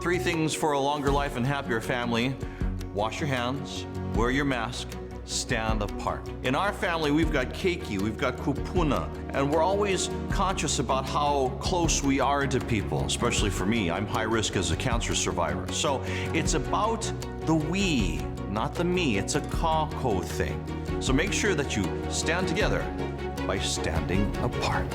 3 things for a longer life and happier family. Wash your hands, wear your mask, stand apart. In our family, we've got keiki, we've got kupuna, and we're always conscious about how close we are to people, especially for me. I'm high risk as a cancer survivor. So it's about the we, not the me. It's a kako thing. So make sure that you stand together by standing apart.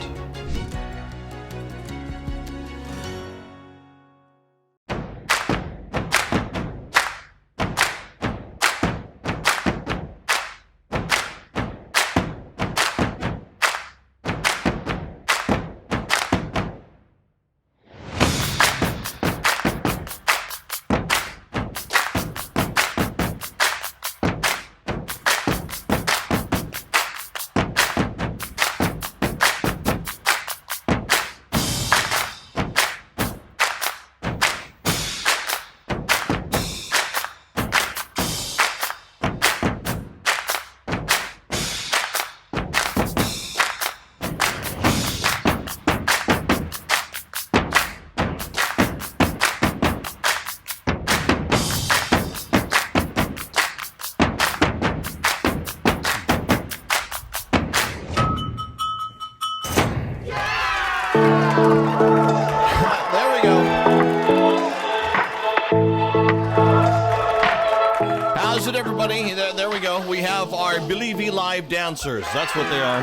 Live dancers. That's what they are.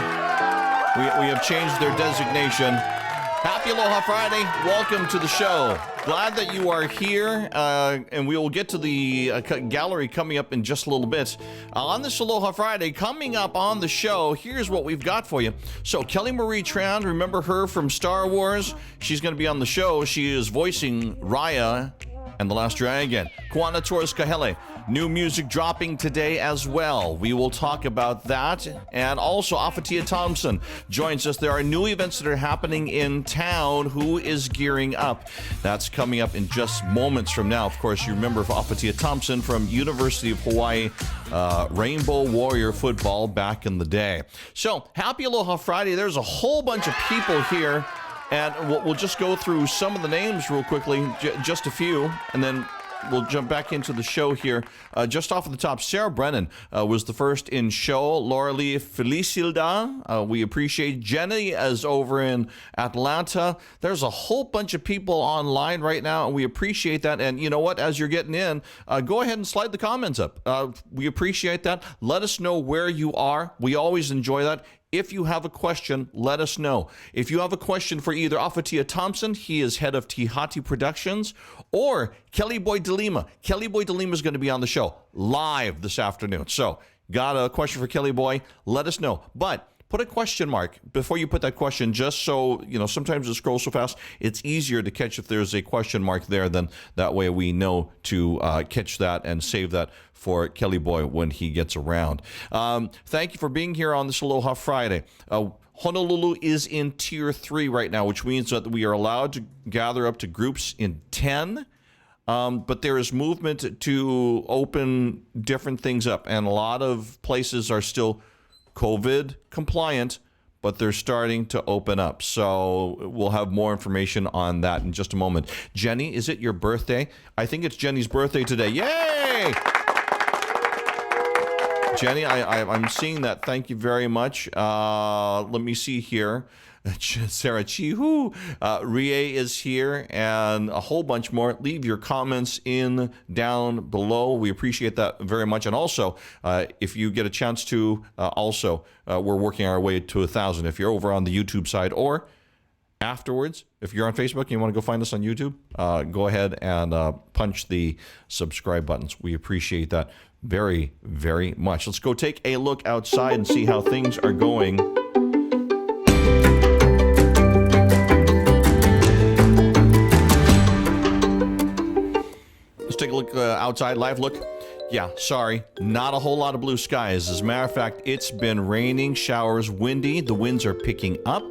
We have changed their designation. Happy Aloha Friday. Welcome to the show. Glad that you are here, and we will get to the gallery coming up in just a little bit. On this Aloha Friday, coming up on the show, here's what we've got for you. So Kelly Marie Tran, remember her from Star Wars? She's going to be on the show. She is voicing Raya and The Last Dragon. Kuana Torres Kahele. New music dropping today as well. We will talk about that. And also, Afatia Thompson joins us. There are new events that are happening in town. Who is gearing up? That's coming up in just moments from now. Of course, you remember Afatia Thompson from University of Hawaii, Rainbow Warrior football back in the day. So, happy Aloha Friday. There's a whole bunch of people here. And we'll just go through some of the names real quickly, just a few, and then we'll jump back into the show here. Just off of the top, Sarah Brennan was the first in show. Laura Lee Felicilda, we appreciate. Jenny is over in Atlanta. There's a whole bunch of people online right now, and we appreciate that. And you know what? As you're getting in, go ahead and slide the comments up. We appreciate that. Let us know where you are. We always enjoy that. If you have a question, let us know. If you have a question for either Afatia Thompson, he is head of Tihati Productions, or Kelly Boy De Lima. Kelly Boy De Lima is going to be on the show live this afternoon. So, got a question for Kelly Boy? Let us know. But put a question mark before you put that question, just so, sometimes it scrolls so fast, it's easier to catch if there's a question mark there, then that way we know to catch that and save that for Kelly Boy when he gets around. Thank you for being here on this Aloha Friday. Honolulu is in Tier 3 right now, which means that we are allowed to gather up to groups in 10. But there is movement to open different things up, and a lot of places are still COVID compliant, but they're starting to open up. So we'll have more information on that in just a moment. Jenny, is it your birthday? I think it's Jenny's birthday today. Yay! Jenny, I'm seeing that. Thank you very much. Let me see here. Sarah Chihu, Raya is here, and a whole bunch more. Leave your comments in down below. We appreciate that very much. And also, if you get a chance to, we're working our way to 1,000. If you're over on the YouTube side, or afterwards, if you're on Facebook and you want to go find us on YouTube, go ahead and punch the subscribe buttons. We appreciate that very, very much. Let's go take a look outside and see how things are going. Let's take a look outside. Live look. Yeah, sorry, not a whole lot of blue skies. As a matter of fact, it's been raining, showers, windy. The winds are picking up.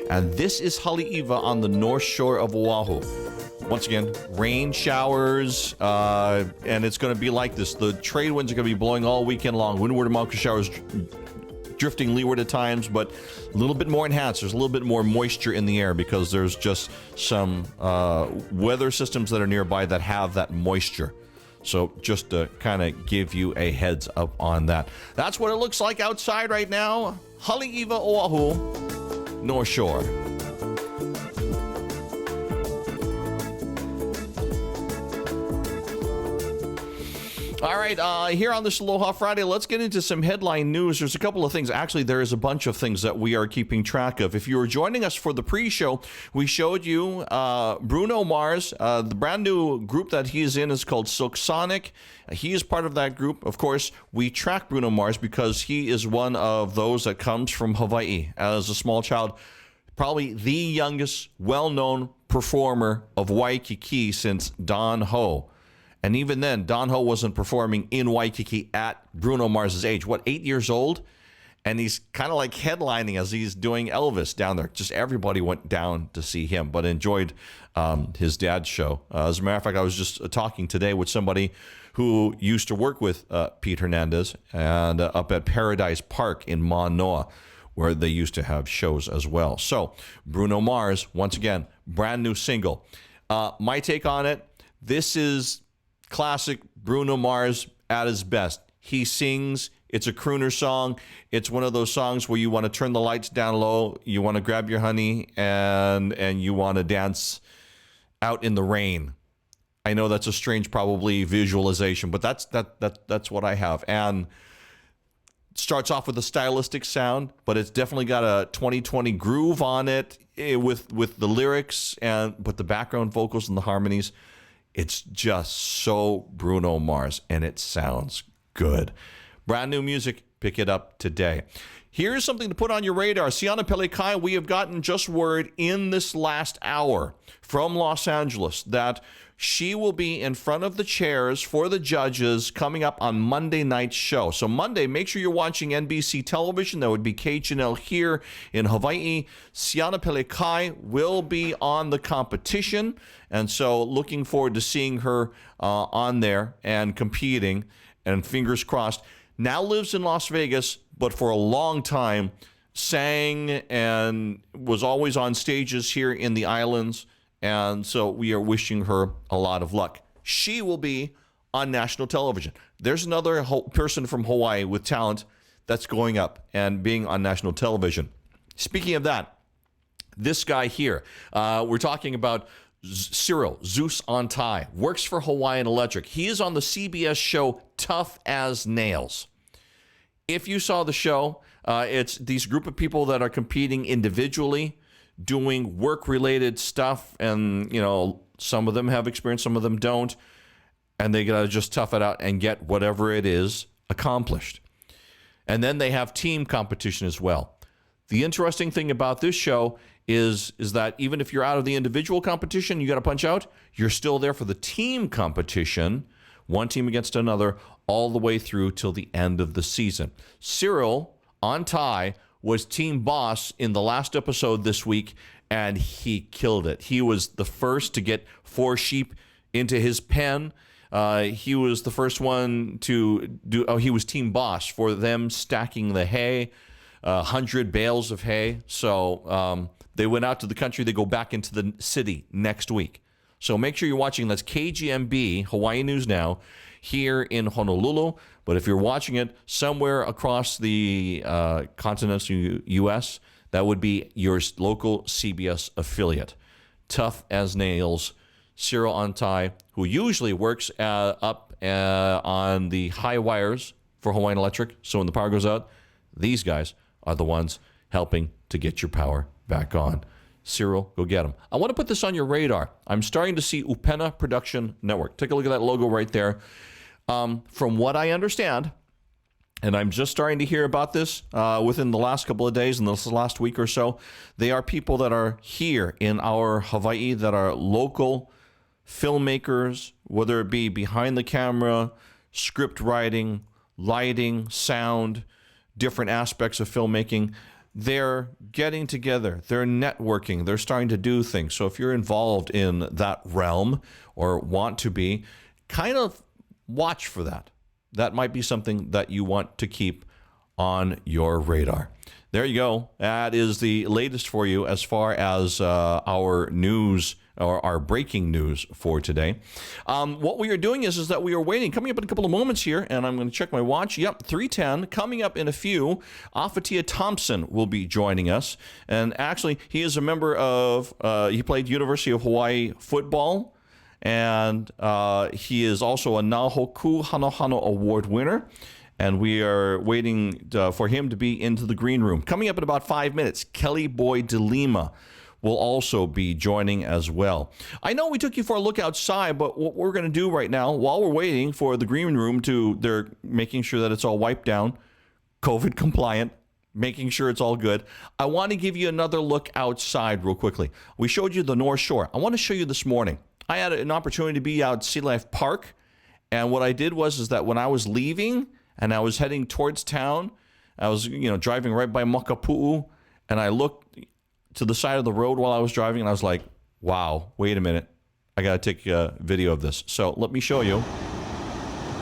And this is Haleiwa on the north shore of Oʻahu. Once again, rain, showers, and it's going to be like this. The trade winds are going to be blowing all weekend long. Windward and mountain showers drifting leeward at times, but a little bit more enhanced. There's a little bit more moisture in the air because there's just some weather systems that are nearby that have that moisture. So just to kind of give you a heads up on that. That's what it looks like outside right now. Haleiwa, Oʻahu, North Shore. All right, here on this Aloha Friday, let's get into some headline news. There's a couple of things. Actually, there is a bunch of things that we are keeping track of. If you were joining us for the pre-show, we showed you Bruno Mars. The brand new group that he is in is called Silk Sonic. He is part of that group. Of course, we track Bruno Mars because he is one of those that comes from Hawaii as a small child. Probably the youngest well-known performer of Waikiki since Don Ho. And even then, Don Ho wasn't performing in Waikiki at Bruno Mars's age. 8 years old? And he's kind of like headlining as he's doing Elvis down there. Just everybody went down to see him, but enjoyed his dad's show. As a matter of fact, I was just talking today with somebody who used to work with Pete Hernandez and up at Paradise Park in Manoa, where they used to have shows as well. So Bruno Mars, once again, brand new single. My take on it, this is classic Bruno Mars at his best. He sings. It's a crooner song. It's one of those songs where you want to turn the lights down low, you want to grab your honey, and you want to dance out in the rain. I know that's a strange, probably, visualization, but that's what I have. And starts off with a stylistic sound, but it's definitely got a 2020 groove on it with the lyrics but the background vocals and the harmonies. It's just so Bruno Mars, and it sounds good. Brand new music, pick it up today. Here's something to put on your radar. Ciana Pelekai, we have gotten just word in this last hour from Los Angeles that she will be in front of the chairs for the judges coming up on Monday night's show. So Monday, make sure you're watching NBC television. That would be KHNL here in Hawaii. Ciana Pelekai will be on the competition. And so looking forward to seeing her on there and competing. And fingers crossed. Now lives in Las Vegas, but for a long time sang and was always on stages here in the islands. And so we are wishing her a lot of luck. She will be on national television. There's another person from Hawaii with talent that's going up and being on national television. Speaking of that, this guy here, we're talking about Cyril, Zeus Ontai, works for Hawaiian Electric. He is on the CBS show Tough as Nails. If you saw the show, it's these group of people that are competing individually, doing work-related stuff, and, you know, some of them have experience, some of them don't, and they got to just tough it out and get whatever it is accomplished. And then they have team competition as well. The interesting thing about this show is that even if you're out of the individual competition, you got to punch out, you're still there for the team competition, one team against another, all the way through till the end of the season. Cyril Ontai was team boss in the last episode this week, and he killed it. He was the first to get 4 sheep into his pen. He was the first one to do, he was team boss for them stacking the hay, 100 bales of hay. So they went out to the country. They go back into the city next week. So make sure you're watching. That's KGMB, Hawaii News Now, here in Honolulu. But if you're watching it somewhere across the continental U.S., that would be your local CBS affiliate. Tough as Nails, Cyril Ontai, who usually works up on the high wires for Hawaiian Electric. So when the power goes out, these guys are the ones helping to get your power back on. Cyril, go get them. I want to put this on your radar. I'm starting to see Upena Production Network. Take a look at that logo right there. From what I understand, and I'm just starting to hear about this within the last couple of days, in this last week or so, they are people that are here in our Hawaii that are local filmmakers, whether it be behind the camera, script writing, lighting, sound, different aspects of filmmaking. They're getting together, they're networking, they're starting to do things. So if you're involved in that realm or want to be, kind of watch for that. That might be something that you want to keep on your radar. There you go. That is the latest for you as far as our news or our breaking news for today. What we are doing is that we are waiting. Coming up in a couple of moments here, and I'm going to check my watch. Yep, 3:10. Coming up in a few, Afatia Thompson will be joining us. And actually, he is a member of, he played University of Hawaii football, and he is also a Nahoku Hanohano Award winner. And we are waiting for him to be into the green room. Coming up in about 5 minutes, Boy De Lima will also be joining as well. I know we took you for a look outside, but what we're going to do right now, while we're waiting for the green room they're making sure that it's all wiped down, COVID compliant, making sure it's all good. I want to give you another look outside real quickly. We showed you the North Shore. I want to show you this morning. I had an opportunity to be out at Sea Life Park, and what I did is that when I was leaving and I was heading towards town, I was driving right by Makapuʻu, and I looked to the side of the road while I was driving, and I was like, wow, wait a minute. I got to take a video of this. So let me show you.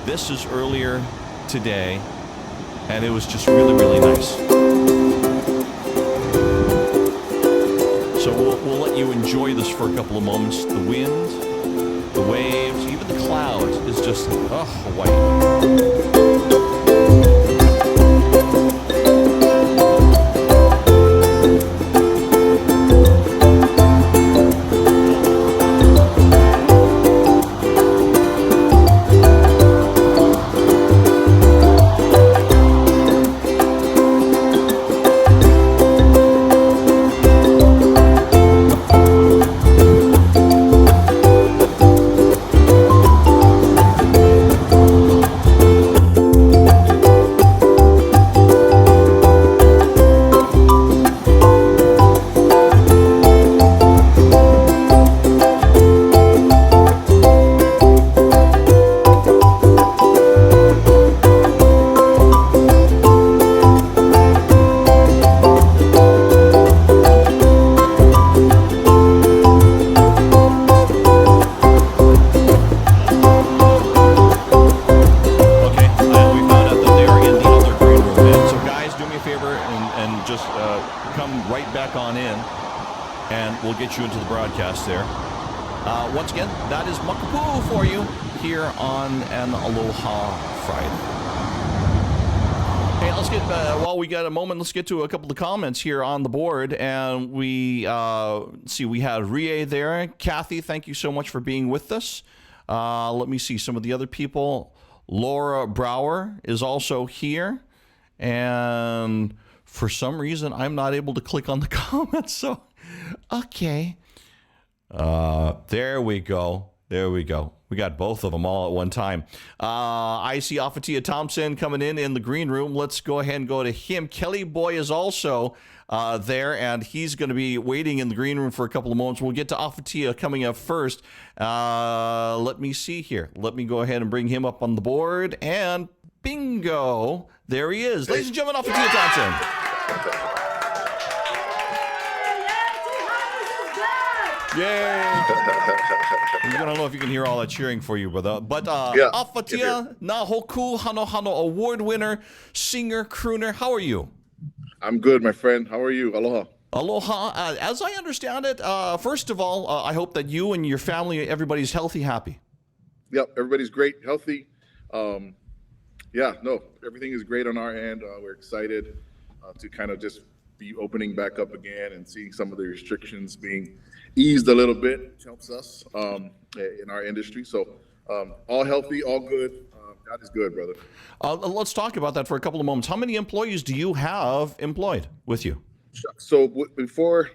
This is earlier today, and it was just really, really nice. So we'll let you enjoy this for a couple of moments. The wind, the waves, even the clouds is just, white. You into the broadcast there. Once again, that is Makapuʻu for you here on an Aloha Friday. Hey, let's get, while we got a moment, let's get to a couple of comments here on the board. And we see we had Raya there. Kathy, thank you so much for being with us. Let me see some of the other people. Laura Brower is also here. And for some reason, I'm not able to click on the comments, so... Okay. There we go. There we go. We got both of them all at one time. I see Afatia Thompson coming in the green room. Let's go ahead and go to him. Kelly Boy is also there, and he's going to be waiting in the green room for a couple of moments. We'll get to Afatia coming up first. Let me see here. Let me go ahead and bring him up on the board, and bingo. There he is. Ladies and gentlemen, Afatia Thompson. Yay! I don't know if you can hear all that cheering for you, brother. But Afatia Nahoku Hanohano Award winner, singer, crooner. How are you? I'm good, my friend. How are you? Aloha. Aloha. As I understand it, first of all, I hope that you and your family, everybody's healthy, happy. Yep, everybody's great, healthy. Everything is great on our end. We're excited to kind of just be opening back up again and seeing some of the restrictions being eased a little bit, which helps us in our industry. So all healthy, all good. God is good, brother. Let's talk about that for a couple of moments. How many employees do you have employed with you? So before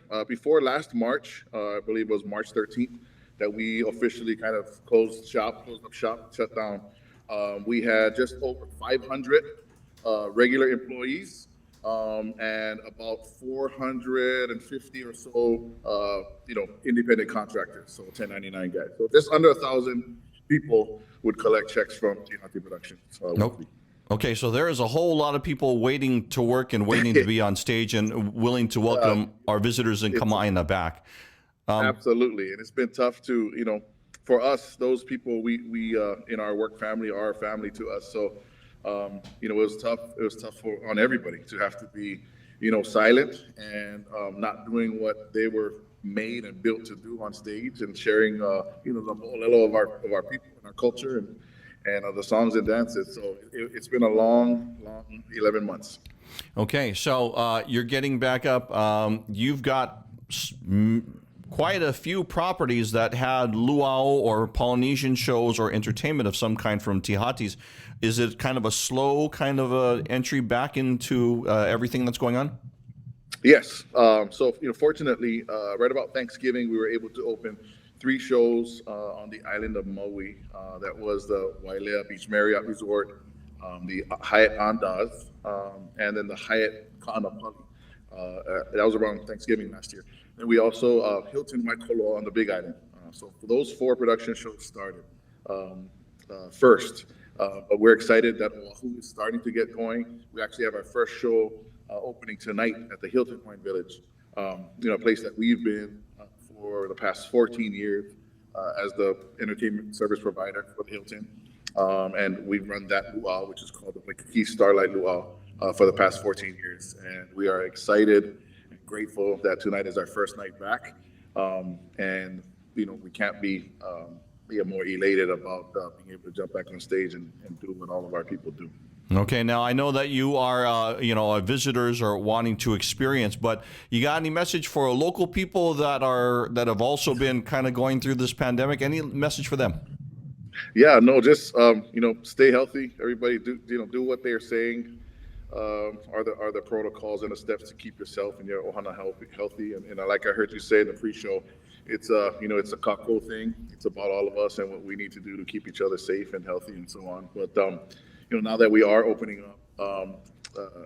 last March, I believe it was March 13th, that we officially kind of closed up shop, shut down. We had just over 500 regular employees. And about 450 or so, independent contractors, so 1099 guys. So just under 1,000 people would collect checks from Tihati Productions. Nope. Okay, so there is a whole lot of people waiting to work and waiting to be on stage and willing to welcome our visitors in Kama'aina back. Absolutely, and it's been tough to, for us, those people we in our work family are family to us. So You know, it was tough. It was tough on everybody to have to be, you know, silent and not doing what they were made and built to do on stage and sharing, you know, the molelo of our people and our culture and the songs and dances. So it's been a long 11 months. Okay, so you're getting back up. You've got quite a few properties that had luau or Polynesian shows or entertainment of some kind from Tihati's. Is it kind of a slow kind of a entry back into everything that's going on? Yes. So, you know, fortunately, right about Thanksgiving, we were able to open 3 shows on the island of Maui. That was the Wailea Beach Marriott Resort, the Hyatt Andaz, and then the Hyatt Ka'anapali. That was around Thanksgiving last year. And we also Hilton Waikoloa on the Big Island. So those 4 production shows started first. But we're excited that Oʻahu is starting to get going. We actually have our first show opening tonight at the Hilton Point Village, you know, a place that we've been for the past 14 years as the entertainment service provider for the Hilton. And we've run that luau, which is called the Waikiki Starlight Luau, for the past 14 years. And we are excited and grateful that tonight is our first night back. And, you know, we can't be more elated about being able to jump back on stage and do what all of our people do. Okay, now I know that you are, you know, visitors are wanting to experience, but you got any message for local people that have also been kind of going through this pandemic? Any message for them? Yeah, no, just you know, stay healthy. Everybody do what they're saying. Are the protocols and the steps to keep yourself and your ohana healthy. And like I heard you say in the pre-show, it's you know, it's a kako thing. It's about all of us and what we need to do to keep each other safe and healthy and so on. But you know, now that we are opening up,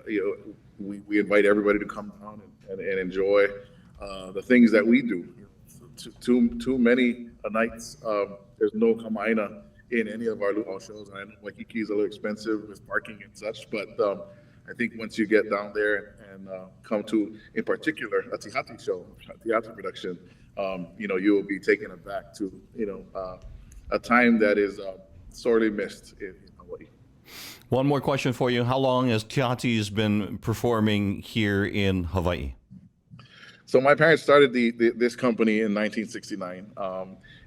you know, we invite everybody to come down and enjoy the things that we do. Too many nights. There's no kamaina in any of our luau shows. And I know Waikiki is a little expensive with parking and such, but I think once you get down there and come to, in particular, a Tihati show, a Tihati production, you know, you will be taken aback to, you know, a time that is sorely missed in Hawaii. One more question for you. How long has Tihati's been performing here in Hawaii? So my parents started this company in 1969,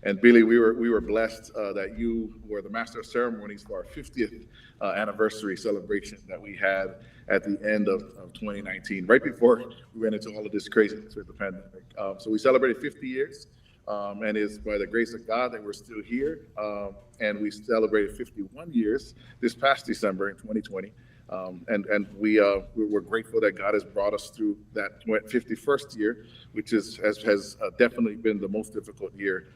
and Billy, we were blessed that you were the master of ceremonies for our 50th anniversary celebration that we had at the end of 2019, right before we went into all of this craziness with the pandemic. So we celebrated 50 years, and it's by the grace of God that we're still here, and we celebrated 51 years this past December in 2020. And we're grateful that God has brought us through that 51st year, which has definitely been the most difficult year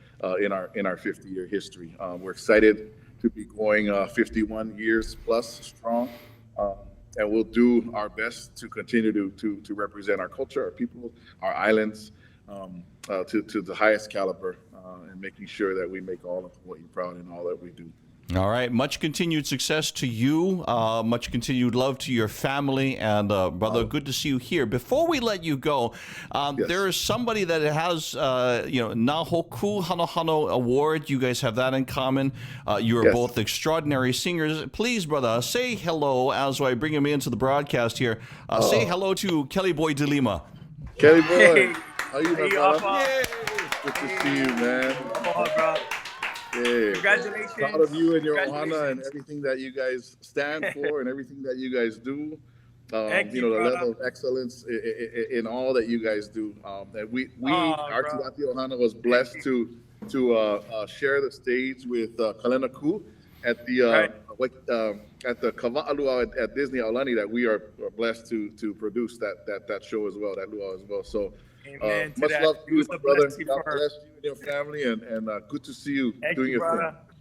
in our 50-year history. We're excited to be going 51 years plus strong, and we'll do our best to continue to represent our culture, our people, our islands to the highest caliber, and making sure that we make all of Hawaii proud in all that we do. All right. Much continued success to you. Much continued love to your family. And, brother, good to see you here. Before we let you go, Yes. there is somebody that has, you know, Nahoku Hanohano Award. You guys have that in common. You are Yes. both extraordinary singers. Please, brother, say hello as I bring him into the broadcast here. Say hello to Boy De Lima. Kelly boy, Hey. how you, my Hey, brother? Alpha. Good to see you, man. Come on, bro. Yeah. Congratulations. Proud of you and your ohana and Congratulations. everything that you guys stand for and everything that you guys do. Thank You you, know, the brother. level of excellence in all that you guys do. And our bro. Tihati Ohana was blessed to share the stage with Kalena Ku at the at the Kava'aluau at Disney Aulani, that we are blessed to produce that show as well, that luau as well. So Amen to much that. love to It you, was my a brother. blessing God for her. bless you and your family, and good to see you Thank doing you, your brother. thing.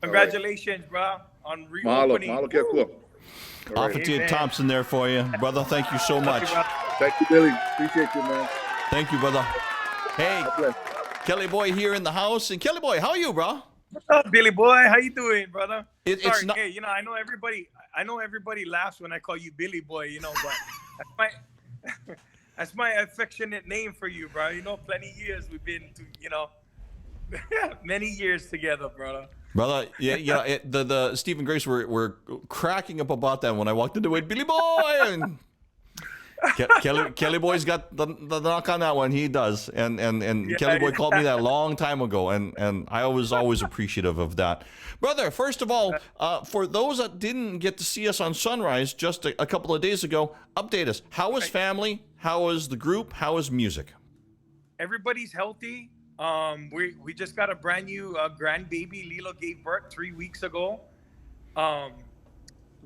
Congratulations, bro, on Mahalo, reopening. mahalo kia kua. All right. Afatia Amen. Thompson there for you. Brother, thank you so much. Thank you, Billy. Appreciate you, man. Thank you, brother. Hey, God bless. Kelly Boy here in the house. And Kelly Boy, how are you, bro? What's up, Billy boy? How you doing, brother? It's Sorry, not- hey, you know, I know everybody laughs when I call you Billy boy, you know, but that's my that's my affectionate name for you, bro. You know, plenty years we've been to, you know, Many years together, brother. Brother, yeah. The Stephen Grace were cracking up about that when I walked into it. Billy Boy, and Kelly Boy's got the knock on that one. He does, and Kelly Boy called me that a long time ago, and I was always appreciative of that. Brother, first of all, for those that didn't get to see us on Sunrise just a couple of days ago, update us. How was family? How was the group? How was music? Everybody's healthy. We just got a brand new grandbaby. Lilo gave birth 3 weeks ago.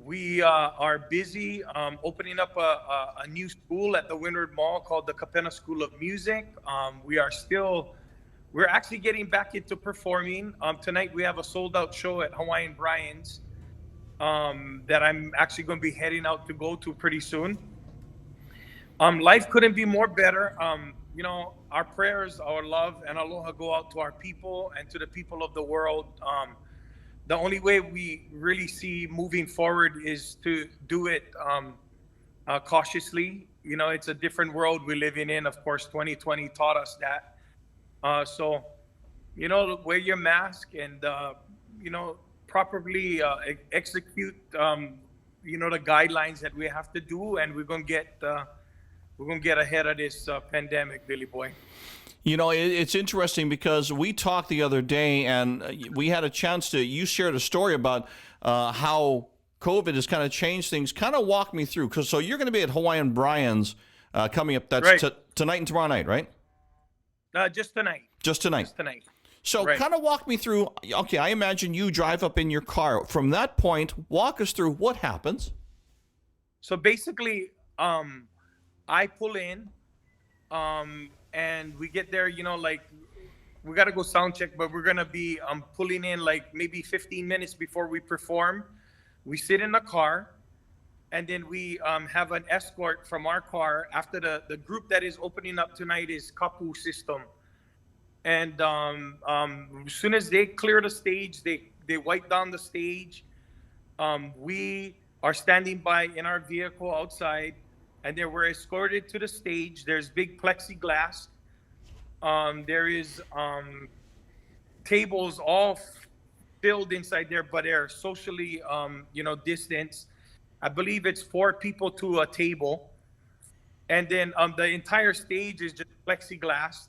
We are busy opening up a new school at the Windward Mall called the Kapena School of Music. We're actually getting back into performing. Tonight we have a sold out show at Hawaiian Brian's that I'm actually going to be heading out to go to pretty soon. Life couldn't be more better. You know, our prayers, our love, and aloha go out to our people and to the people of the world. The only way we really see moving forward is to do it cautiously. You know, it's a different world we're living in. Of course, 2020 taught us that. So, you know, wear your mask and, you know, properly execute, you know, the guidelines that we have to do. And we're going to get ahead of this pandemic, Billy Boy. You know, it's interesting because we talked the other day and we had a chance to, you shared a story about how COVID has kind of changed things. Kind of walk me through. So you're going to be at Hawaiian Brian's coming up. That's right. Tonight and tomorrow night, right? Just tonight. Just tonight. Just tonight. So right. Kind of walk me through. Okay, I imagine you drive up in your car. From that point, walk us through what happens. So basically, I pull in, and we get there, you know, like we got to go sound check, but we're going to be pulling in like maybe 15 minutes before we perform. We sit in the car and then we have an escort from our car after the group that is opening up tonight is Kapu System. And as soon as they clear the stage, they wipe down the stage. We are standing by in our vehicle outside. And then we're escorted to the stage. There's big plexiglass. There is tables all filled inside there, but they're socially, you know, distanced. I believe it's 4 people to a table. And then the entire stage is just plexiglass.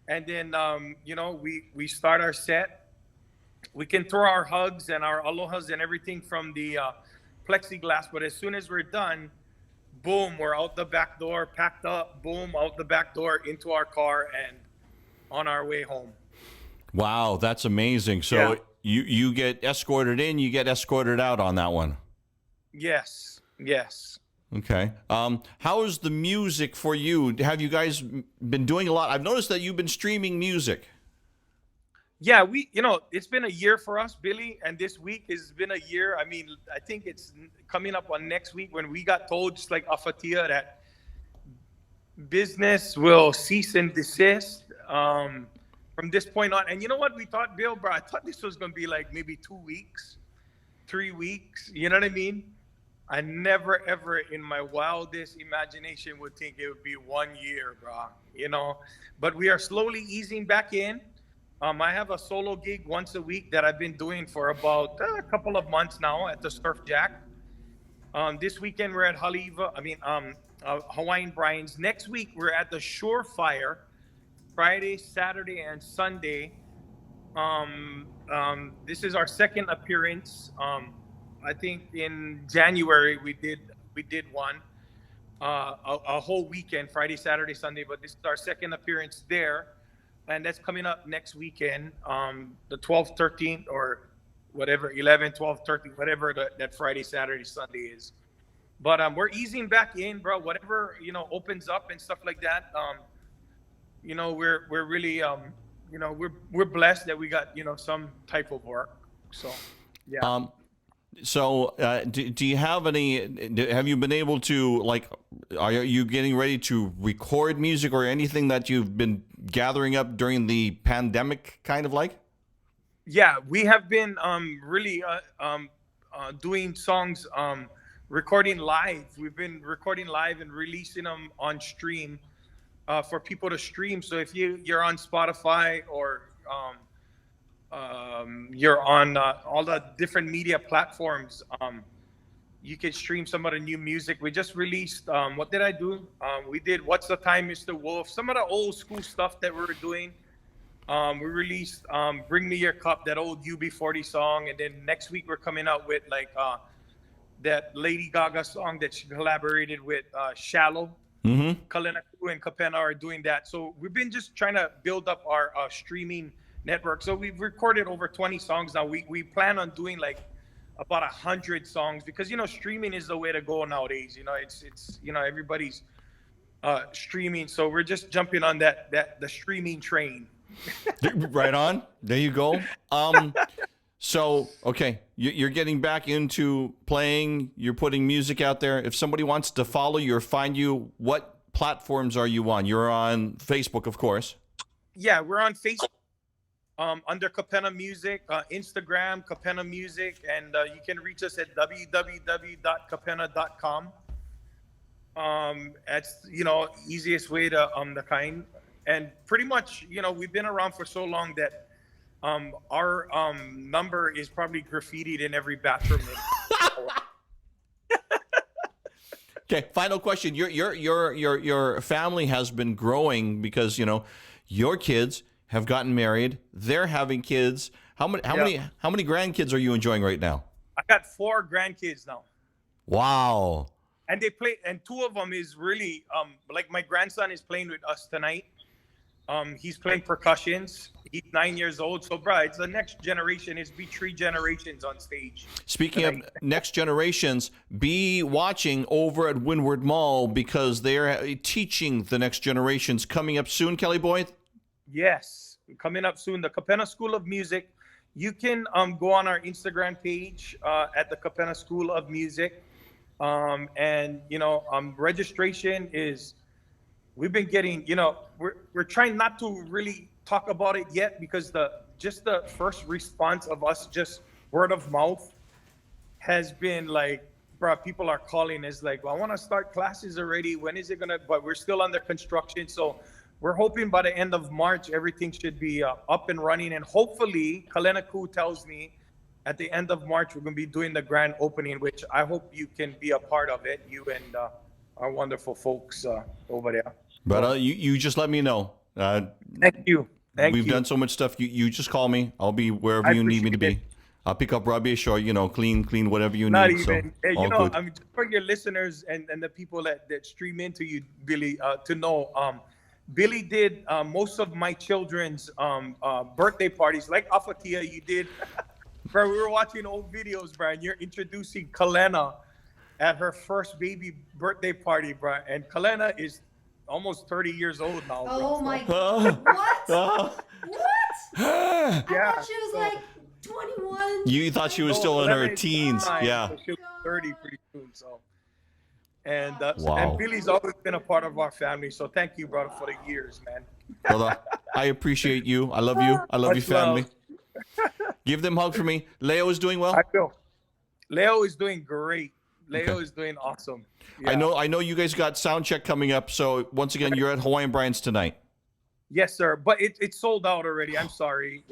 And then, you know, we start our set. We can throw our hugs and our alohas and everything from the plexiglass. But as soon as we're done, boom, we're out the back door, packed up, boom, out the back door into our car and on our way home. Wow, that's amazing. So you get escorted in, you get escorted out on that one. Yes. Okay. How is the music for you? Have you guys been doing a lot? I've noticed that you've been streaming music. Yeah, you know, it's been a year for us, Billy, and this week has been a year. I mean, I think it's coming up on next week when we got told, just like Afatia, that business will cease and desist from this point on. And you know what we thought, Bill, bro? I thought this was going to be like maybe 2 weeks, 3 weeks. You know what I mean? I never, ever in my wildest imagination would think it would be 1 year, bro. You know, but we are slowly easing back in. I have a solo gig once a week that I've been doing for about a couple of months now at the Surf Jack. This weekend we're at Haleiwa, Hawaiian Brian's. Next week we're at the Surefire, Friday, Saturday, and Sunday. This is our second appearance. I think in January we did one, a whole weekend, Friday, Saturday, Sunday. But this is our second appearance there. And that's coming up next weekend, the 12th, 13th, or whatever, 11, 12, 13, whatever that Friday, Saturday, Sunday is. But we're easing back in, bro. Whatever, you know, opens up and stuff like that. You know, we're really, you know, we're blessed that we got, you know, some type of work. So, yeah. So, do you have any? Have you been able to, like? Are you getting ready to record music or anything that you've been gathering up during the pandemic, kind of like? Yeah, we have been really doing songs, recording live. We've been recording live and releasing them on stream for people to stream. So if you're on Spotify or you're on all the different media platforms. You can stream some of the new music. We just released, what did I do? We did What's the Time, Mr. Wolf, some of the old school stuff that we were doing. We released Bring Me Your Cup, that old UB40 song. And then next week we're coming out with like that Lady Gaga song that she collaborated with Shallow. Kuana and Kapena are doing that. So we've been just trying to build up our streaming network. So we've recorded over 20 songs now. We plan on doing like about 100 songs because, streaming is the way to go nowadays. It's everybody's streaming. So we're just jumping on the streaming train. Right on. There you go. So, okay, you're getting back into playing. You're putting music out there. If somebody wants to follow you or find you, what platforms are you on? You're on Facebook, of course. Yeah, we're on Facebook under Kapena Music, Instagram, Kapena Music, and you can reach us at www.kapena.com. That's, easiest way to the kind. And pretty much, we've been around for so long that our number is probably graffitied in every bathroom. Okay, final question. Your family has been growing because your kids have gotten married. They're having kids. How many grandkids are you enjoying right now? I got 4 grandkids now. Wow. And they play, and 2 of them is really like my grandson is playing with us tonight. He's playing percussions. He's 9 years old. So, bro, it's the next generation. It's be 3 generations on stage. Speaking of next generations, be watching over at Windward Mall because they're teaching the next generations coming up soon, Kelly Boy. Yes, coming up soon. The Kapena School of Music. You can go on our Instagram page at the Kapena School of Music. And, registration is... We've been getting, we're trying not to really talk about it yet because the first response of us, just word of mouth, has been like, bro, people are calling. It's like, well, I want to start classes already. When is it gonna? But we're still under construction, so we're hoping by the end of March everything should be up and running. And hopefully, Kalenaku tells me at the end of March we're gonna be doing the grand opening, which I hope you can be a part of it. You and our wonderful folks over there. But you just let me know. Thank you. We've done so much stuff. You just call me. I'll be wherever you need me to be. I'll pick up rubbish or, clean whatever you Not need. even. So, I mean, just for your listeners and the people that stream into you, Billy, to know, Billy did most of my children's birthday parties, like Afatia, you did. Bro, we were watching old videos, bro, and you're introducing Kalena at her first baby birthday party, bro. And Kalena is almost 30 years old now. Oh my God! What? What? I thought she was like 21. You thought she was still in her teens, yeah. So she'll be 30 pretty soon. So, and Wow. and Billy's always been a part of our family. So thank you, brother, for the years, man. Brother, I appreciate you. I love you. I love your Much love. family. Give them a hug for me. Leo is doing well? I feel. Leo is doing great. Leo Okay. is doing awesome. I Yeah. know you guys got sound check coming up. So once again, you're at Hawaiian Brian's tonight. Yes, sir. But it's sold out already. I'm sorry.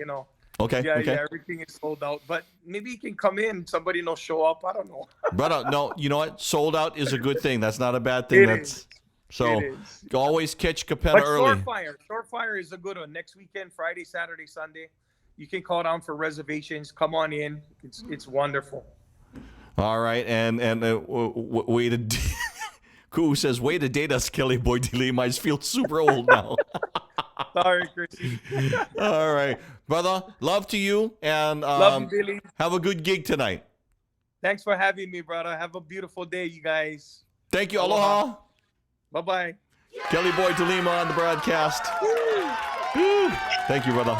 Okay. Yeah, okay. yeah. Everything is sold out. But maybe you can come in. Somebody will show up. I don't know. Brother, no, you know what? Sold out is a good thing. That's not a bad thing. It is. So It is. always catch Kapena But early. Shorefire is a good one. Next weekend, Friday, Saturday, Sunday. You can call down for reservations. Come on in. It's wonderful. All right, and way to Koo says, way to date us, Kelly Boy De Lima. I just feel super old now. Sorry, Chrissy. All right, brother. Love to you, and Love you, Billy. have a good gig tonight. Thanks for having me, brother. Have a beautiful day, you guys. Thank you. Aloha. Bye-bye. Kelly Boy De Lima on the broadcast. Woo. Thank you, brother.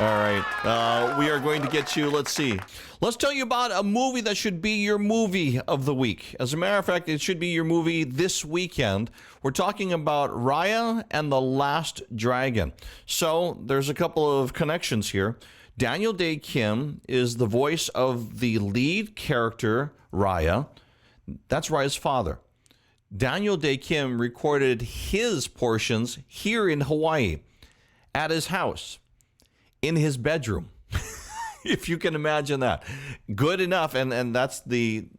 All right. We are going to get you, let's see. Let's tell you about a movie that should be your movie of the week. As a matter of fact, it should be your movie this weekend. We're talking about Raya and the Last Dragon. So there's a couple of connections here. Daniel Day Kim is the voice of the lead character, Raya. That's Raya's father. Daniel Day Kim recorded his portions here in Hawaii at his house. in his bedroom. If you can imagine that. Good enough, and that's the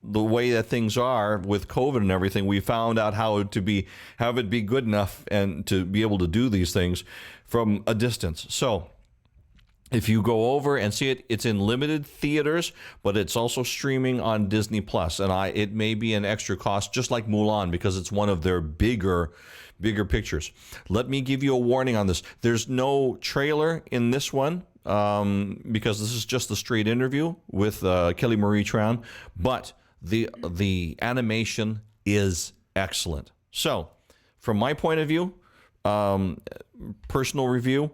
way that things are with COVID and everything. We found out how it be good enough and to be able to do these things from a distance. So if you go over and see it, it's in limited theaters, but it's also streaming on Disney Plus. And it may be an extra cost, just like Mulan, because it's one of their bigger pictures. Let me give you a warning on this. There's no trailer in this one, because this is just a straight interview with Kelly Marie Tran, but the animation is excellent. So, from my point of view, personal review,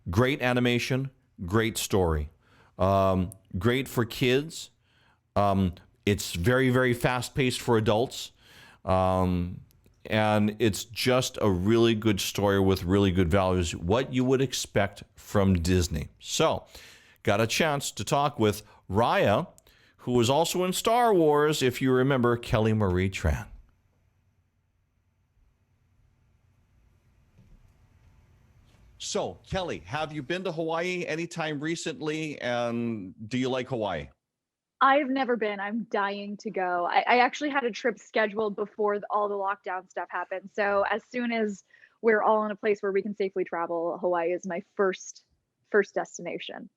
great animation, great story, great for kids. It's very, very fast-paced for adults, and it's just a really good story with really good values, what you would expect from Disney. So, got a chance to talk with Raya, who was also in Star Wars, if you remember, Kelly Marie Tran. So, Kelly, have you been to Hawaii anytime recently, and do you like Hawaii? I've never been. I'm dying to go. I actually had a trip scheduled before all the lockdown stuff happened. So as soon as we're all in a place where we can safely travel, Hawaii is my first destination.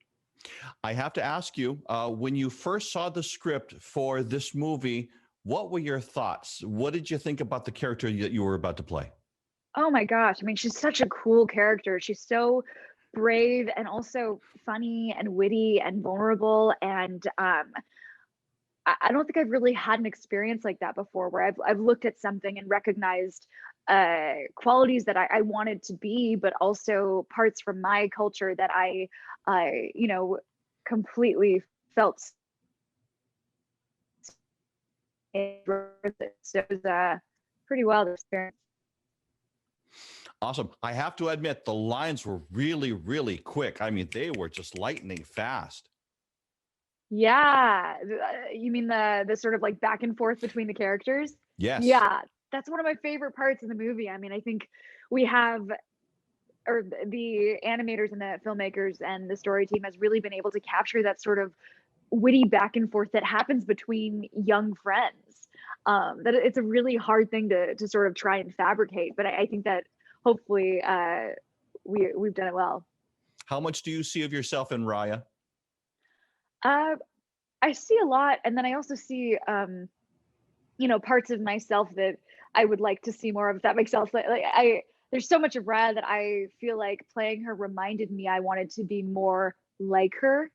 I have to ask you, when you first saw the script for this movie, what were your thoughts? What did you think about the character that you were about to play? Oh my gosh. I mean, she's such a cool character. She's so brave and also funny and witty and vulnerable. And I don't think I've really had an experience like that before, where I've looked at something and recognized qualities that I wanted to be, but also parts from my culture that I completely felt. So it was a pretty wild experience. Awesome. I have to admit, the lines were really, really quick. I mean, they were just lightning fast. Yeah. You mean the sort of like back and forth between the characters? Yes. Yeah. That's one of my favorite parts in the movie. I mean, I think we have, or the animators and the filmmakers and the story team has really been able to capture that sort of witty back and forth that happens between young friends. That it's a really hard thing to sort of try and fabricate, but I think that hopefully we've done it well. How much do you see of yourself in Raya? I see a lot, and then I also see parts of myself that I would like to see more of, if that makes sense. There's so much of Raya that I feel like playing her reminded me I wanted to be more like her,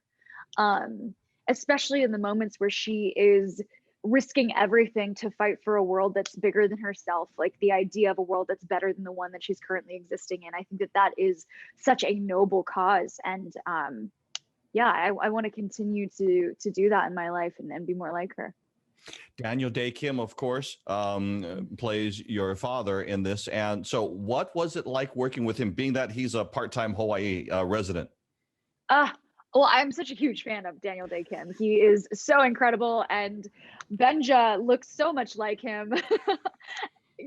especially in the moments where she is risking everything to fight for a world that's bigger than herself, like the idea of a world that's better than the one that she's currently existing in. I think that is such a noble cause, and I want to continue to do that in my life and be more like her. Daniel Day Kim, of course, plays your father in this. And so what was it like working with him, being that he's a part-time Hawaii resident? Well, I'm such a huge fan of Daniel Day Kim. He is so incredible, and Benja looks so much like him,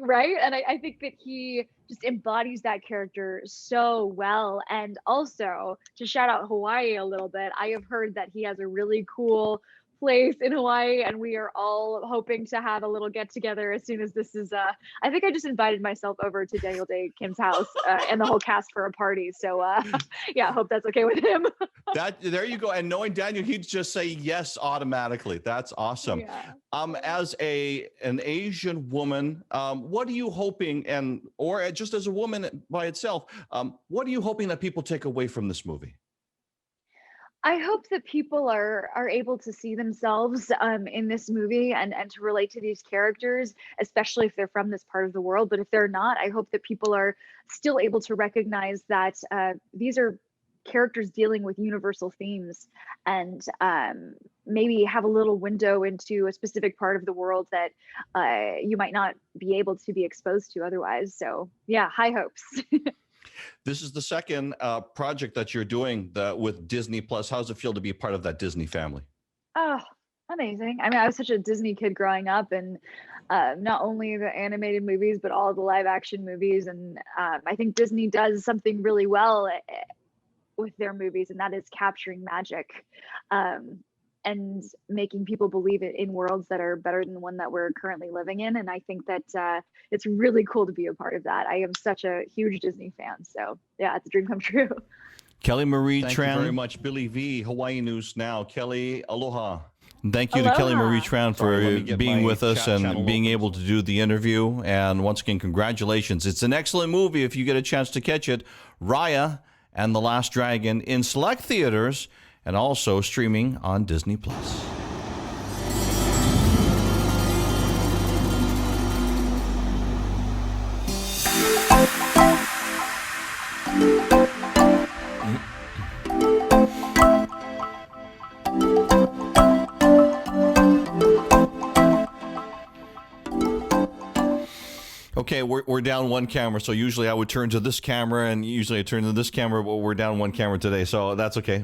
right? And I think that he just embodies that character so well. And also, to shout out Hawaii a little bit, I have heard that he has a really cool place in Hawaii, and we are all hoping to have a little get together as soon as this is I think I just invited myself over to Daniel Day Kim's house and the whole cast for a party, so yeah, I hope that's okay with him. There you go. And knowing Daniel, he'd just say yes automatically. That's awesome. Yeah. As an Asian woman, what are you hoping, or just as a woman by itself, what are you hoping that people take away from this movie? I hope that people are able to see themselves in this movie and to relate to these characters, especially if they're from this part of the world. But if they're not, I hope that people are still able to recognize that these are characters dealing with universal themes, and maybe have a little window into a specific part of the world that you might not be able to be exposed to otherwise. So yeah, high hopes. This is the second project that you're doing with Disney Plus. How does it feel to be a part of that Disney family? Oh, amazing. I mean, I was such a Disney kid growing up, and not only the animated movies, but all the live action movies. And I think Disney does something really well with their movies, and that is capturing magic and making people believe it in worlds that are better than the one that we're currently living in. And I think that it's really cool to be a part of that. I am such a huge Disney fan, so yeah, it's a dream come true. Kelly Marie Thank Tran. you very much, Billy V, Hawaii News Now. Kelly, aloha. Thank you to Kelly Marie Aloha. Tran for Sorry, let me get being my with us chat and channel being open. able to do the interview. And once again, congratulations. It's an excellent movie if you get a chance to catch it. Raya and the Last Dragon in select theaters and also streaming on Disney+. Okay, we're down one camera, so usually I would turn to this camera, and usually I turn to this camera, but we're down one camera today, so that's okay.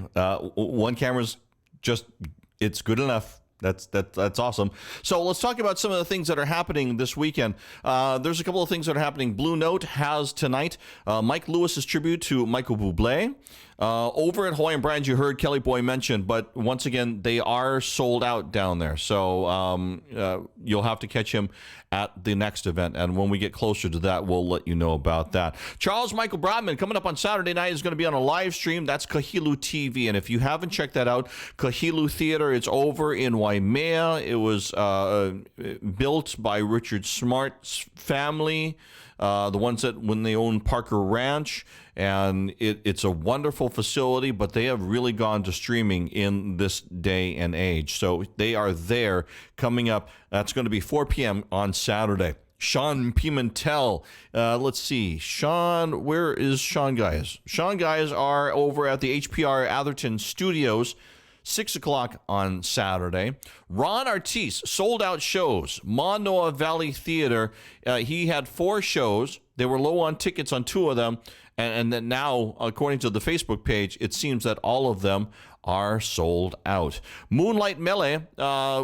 One camera's just, it's good enough. That's awesome. So let's talk about some of the things that are happening this weekend. There's a couple of things that are happening. Blue Note has tonight Mike Lewis's tribute to Michael Bublé. Over at Hawaiian Brands, you heard Kelly Boy mention, but once again, they are sold out down there. So you'll have to catch him at the next event. And when we get closer to that, we'll let you know about that. Charles Michael Brodman, coming up on Saturday night, is going to be on a live stream. That's Kahilu TV. And if you haven't checked that out, Kahilu Theater, it's over in Waimea. It was built by Richard Smart's family. The ones that when they own Parker Ranch, and it's a wonderful facility, but they have really gone to streaming in this day and age. So they are there coming up. That's going to be 4 p.m. on Saturday. Sean Pimentel. Let's see. Sean, where is Sean Guys? Sean Guys are over at the HPR Atherton Studios, 6 o'clock on Saturday. Ron Artis, sold out shows. Manoa Valley Theater. He had 4 shows. They were low on tickets on 2 of them. And then now, according to the Facebook page, it seems that all of them are sold out. Moonlight Mele,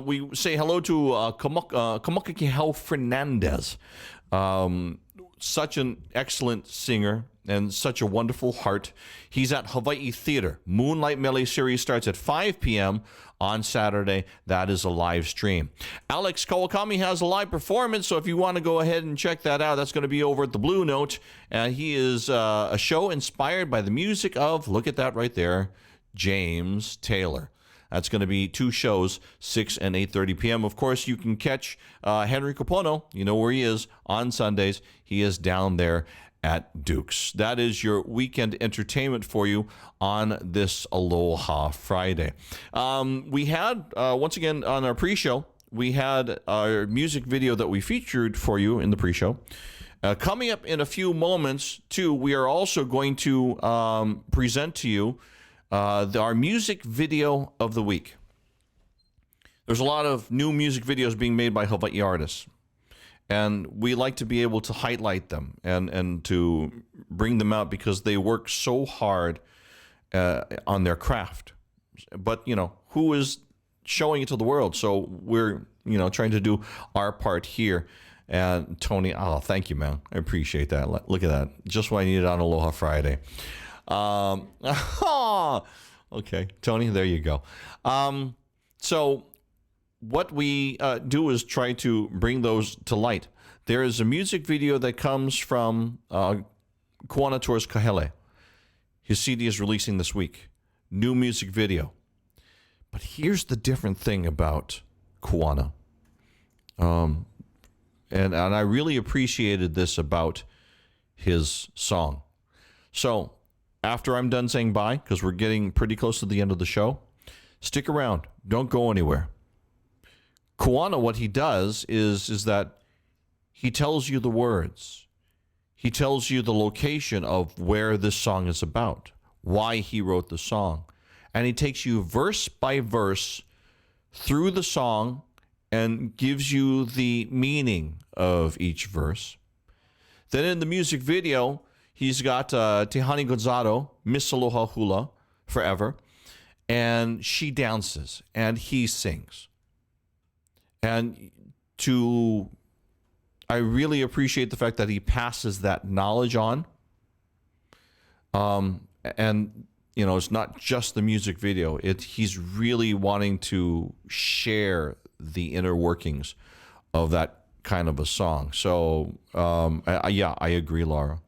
we say hello to Kamakakihau Fernandez. Such an excellent singer and such a wonderful heart. He's at Hawaii Theater. Moonlight Mele series starts at 5 p.m. on Saturday. That is a live stream. Alex Kawakami has a live performance, so if you want to go ahead and check that out, that's going to be over at the Blue Note. He is a show inspired by the music of, look at that right there, James Taylor. That's going to be 2 shows, 6 and 8:30 p.m. Of course, you can catch Henry Capono. You know where he is on Sundays. He is down there at Duke's. That is your weekend entertainment for you on this Aloha Friday. We had, once again, on our pre-show, we had our music video that we featured for you in the pre-show. Coming up in a few moments, too, we are also going to present to you our music video of the week. There's a lot of new music videos being made by Hawaii artists, and we like to be able to highlight them and to bring them out because they work so hard on their craft. But, who is showing it to the world? So we're, trying to do our part here. And Tony, thank you, man. I appreciate that. Look at that. Just what I needed on Aloha Friday. Okay, Tony, there you go. So what we do is try to bring those to light. There is a music video that comes from Kuana Torres Kahele. His CD is releasing this week. New music video. But here's the different thing about Kuana. And I really appreciated this about his song. So after I'm done saying bye, because we're getting pretty close to the end of the show, stick around. Don't go anywhere. Kuana, what he does is that he tells you the words. He tells you the location of where this song is about, why he wrote the song. And he takes you verse by verse through the song and gives you the meaning of each verse. Then in the music video, he's got Tehani Gonzalo, Miss Aloha Hula, Forever, and she dances and he sings. And I really appreciate the fact that he passes that knowledge on. And it's not just the music video. He's really wanting to share the inner workings of that kind of a song. So, yeah, I agree, Laura.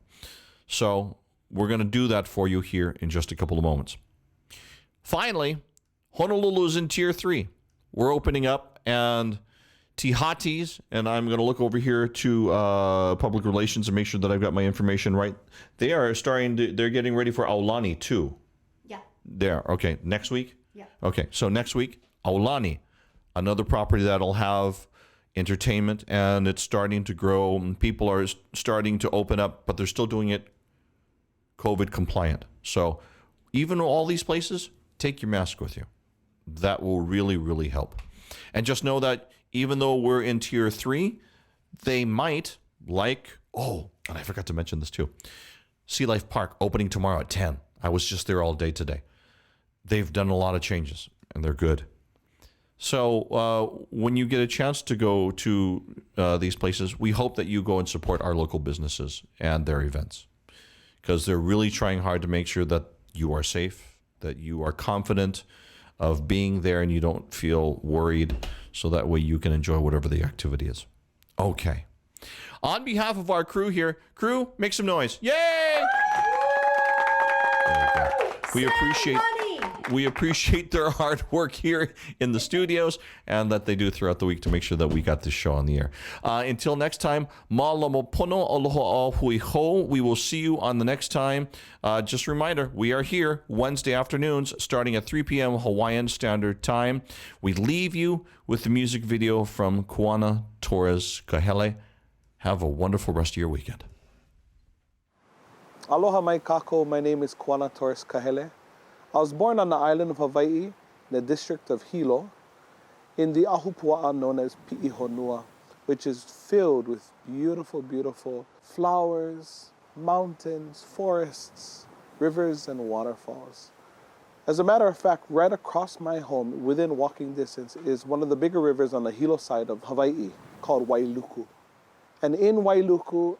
So we're going to do that for you here in just a couple of moments. Finally, Honolulu's in Tier 3. We're opening up, and Tihati's, and I'm going to look over here to public relations and make sure that I've got my information right. They are they're getting ready for Aulani too. Yeah. There. Okay. Next week? Yeah. Okay. So next week, Aulani, another property that'll have entertainment, and it's starting to grow, and people are starting to open up, but they're still doing it COVID compliant. So even all these places, take your mask with you. That will really, really help. And just know that even though we're in Tier 3, they might, and I forgot to mention this too, Sea Life Park opening tomorrow at 10. I was just there all day today. They've done a lot of changes, and they're good. So when you get a chance to go to these places, we hope that you go and support our local businesses and their events, because they're really trying hard to make sure that you are safe, that you are confident of being there and you don't feel worried, so that way you can enjoy whatever the activity is. Okay. On behalf of our crew here, crew, make some noise. Yay! There we go. We appreciate their hard work here in the studios and that they do throughout the week to make sure that we got this show on the air. Until next time, mālama pono aloha hui ho. We will see you on the next time. Just a reminder, we are here Wednesday afternoons starting at 3 p.m. Hawaiian Standard Time. We leave you with the music video from Kuana Torres Kahele. Have a wonderful rest of your weekend. Aloha mai kako, my name is Kuana Torres Kahele. I was born on the island of Hawaii, in the district of Hilo, in the ahupua'a known as Pi'ihonua, which is filled with beautiful, beautiful flowers, mountains, forests, rivers, and waterfalls. As a matter of fact, right across my home, within walking distance, is one of the bigger rivers on the Hilo side of Hawaii called Wailuku. And in Wailuku